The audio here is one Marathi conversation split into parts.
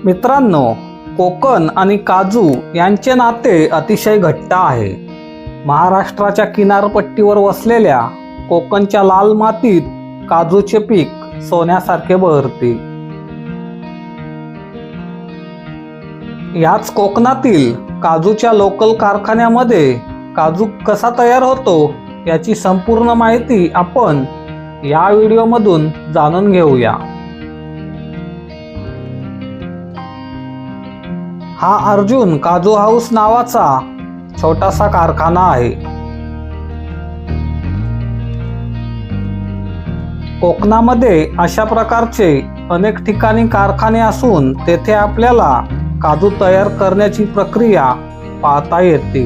मित्रांनो, कोकण आणि काजू यांचे नाते अतिशय घट्ट आहे. महाराष्ट्राच्या किनारपट्टीवर वसलेल्या कोकणच्या लाल मातीत काजूचे पीक सोन्यासारखे बहरते. याच कोकणातील काजूच्या लोकल कारखान्यामध्ये काजू कसा तयार होतो याची संपूर्ण माहिती आपण या व्हिडिओमधून जाणून घेऊया. हा अर्जुन काजू हाऊस नावाचा छोटासा कारखाना आहे. कोकणामध्ये अशा प्रकारचे अनेक ठिकाणी कारखाने असून तेथे आपल्याला काजू तयार करण्याची प्रक्रिया पाहता येते.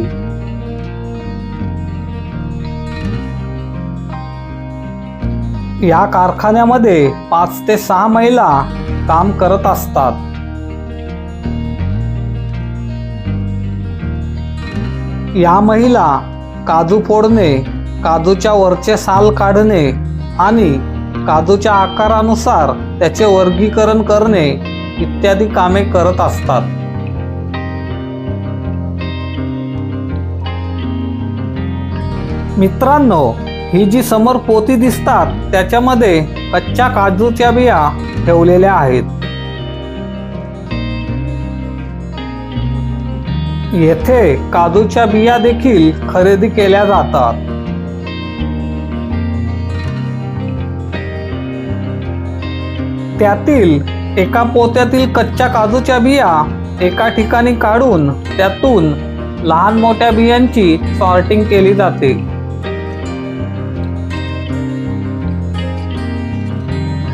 या कारखान्यामध्ये 5 ते 6 महिला काम करत असतात. या महिला काजू फोडणे, काजूच्या वरचे साल काढणे आणि काजूच्या आकारानुसार त्याचे वर्गीकरण करणे इत्यादी कामे करत असतात. मित्रांनो, ही जी समोर पोती दिसतात त्याच्यामध्ये कच्च्या काजूच्या बिया ठेवलेल्या आहेत. येथे काजूच्या बिया देखील खरेदी केल्या जातात. त्यातील एका पोत्यातील कच्च्या काजूच्या बिया एका ठिकाणी काढून त्यातून लहान मोठ्या बियांची सॉर्टिंग केली जाते.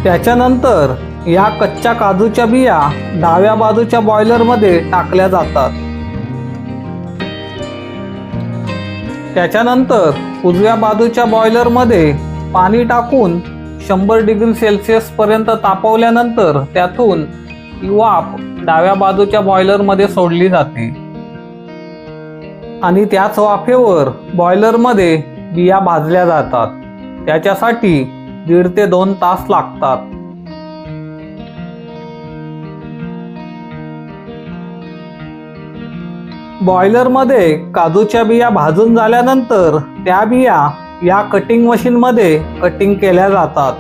त्याच्यानंतर या कच्च्या काजूच्या बिया डाव्या बाजूच्या बॉयलरमध्ये टाकल्या जातात. त्याच्यानंतर उजव्या बाजूच्या बॉयलरमध्ये पाणी टाकून 100 डिग्री सेल्सिअस पर्यंत तापवल्यानंतर त्यातून ही वाफ डाव्या बाजूच्या बॉयलरमध्ये सोडली जाते आणि त्याच वाफेवर बॉयलरमध्ये बिया भाजल्या जातात. त्याच्यासाठी 1.5 ते 2 तास लागतात. बॉयलरमध्ये काजूच्या बिया भाजून झाल्यानंतर त्या बिया या कटिंग मशीनमध्ये कटिंग केल्या जातात.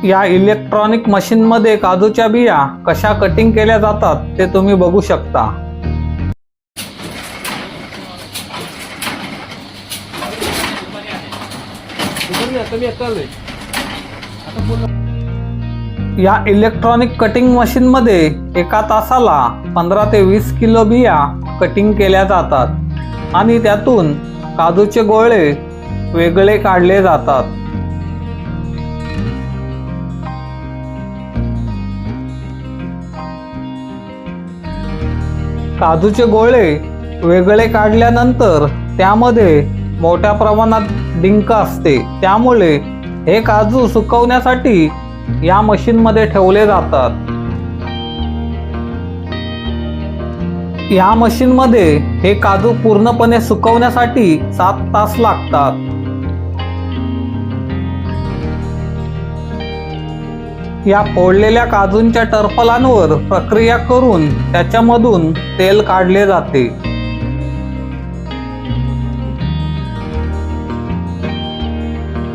या इलेक्ट्रॉनिक मशीनमध्ये काजूच्या बिया कशा कटिंग केल्या जातात ते तुम्ही बघू शकता. या इलेक्ट्रॉनिक कटिंग मशीनमध्ये एका तासाला 15 ते 20 किलो बिया कटिंग केल्या जातात आणि त्यातून काजूचे गोळे वेगळे काढले जातात. काजूचे गोळे वेगळे काढल्यानंतर त्यामध्ये मोठ्या प्रमाणात डिंक असते. त्यामुळे हे काजू सुकवण्यासाठी या मशीनमध्ये ठेवले जातात. या मशीनमध्ये हे काजू पूर्णपणे सुकवण्यासाठी 7 तास लागतात. या फोडलेल्या काजूंच्या टरफलांवर प्रक्रिया करून त्याच्यामधून तेल काढले जाते.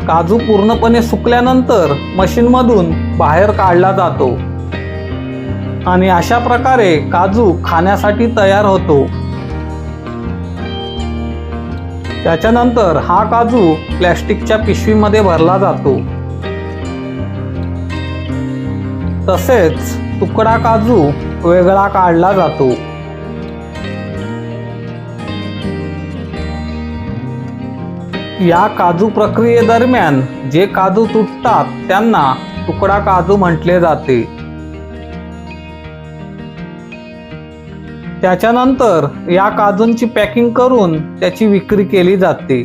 काजू पूर्णपणे सुकल्यानंतर मशीनमधून बाहेर काढला जातो आणि अशा प्रकारे काजू खाण्यासाठी तयार होतो. त्याच्यानंतर हा काजू प्लॅस्टिकच्या पिशवीमध्ये भरला जातो. तसेच तुकडा काजू वेगळा काढला जातो. या काजू प्रक्रियेदरम्यान जे काजू तुटतात त्यांना तुकडा काजू म्हटले जाते. त्याच्यानंतर या काजूंची पॅकिंग करून त्याची विक्री केली जाते.